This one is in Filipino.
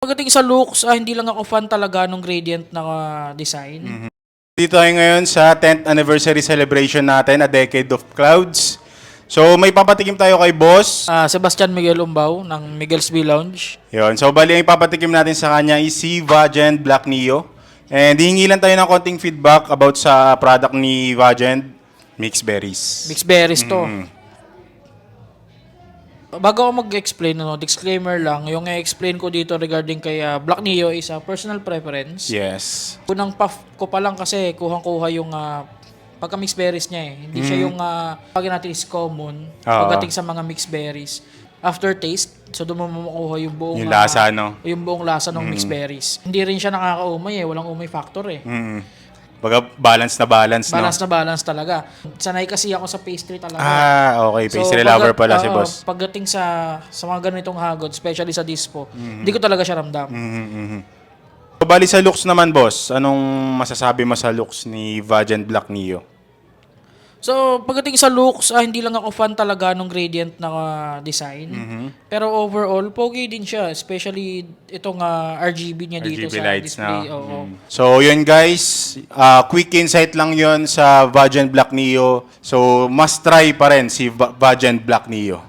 pagdating sa looks, hindi lang ako fan talaga nung gradient na design. Dito tayo ngayon sa 10th anniversary celebration natin, A Decade of Clouds. So may papatikim tayo kay boss. Sebastian Miguel Umbao ng Miguel's Bee Lounge. Yun. So bali ang ipapatikim natin sa kanya is si Vagend Black Neo. And hihingi lang tayo ng konting feedback about sa product ni Vagend, Mixed Berries. Mixed berries to. Bago ako mag-explain, disclaimer lang, yung i-explain ko dito regarding kay Black Neo is a personal preference. Yes. Unang puff ko pa lang kasi kuhang-kuha yung pagka mixed berries niya eh. Hindi siya yung pag natin is common pagdating sa mga mixed berries. Aftertaste, so doon mo makukuha yung buong Yung lasa, no? Yung buong lasa ng mixed berries. Hindi rin siya nakakaumay eh, walang umay factor eh. Baga balance na balance, no? Balance na balance talaga. Sanay kasi ako sa pastry talaga. Okay. Pastry lover pala si boss. Pagdating sa mga ganitong hagod, especially sa dispo, hindi ko talaga siya ramdam. So, bali sa looks naman, boss, anong masasabi mo sa looks ni Vagend Black Neo? So, pagdating sa looks, hindi lang ako fan talaga nung gradient na design. Pero overall, pogi din siya. Especially itong RGB niya dito RGB sa lights display. na. Oo. So, yun guys. Quick insight lang yun sa Vagend Black Neo. So, must try pa rin si Vagend Black Neo.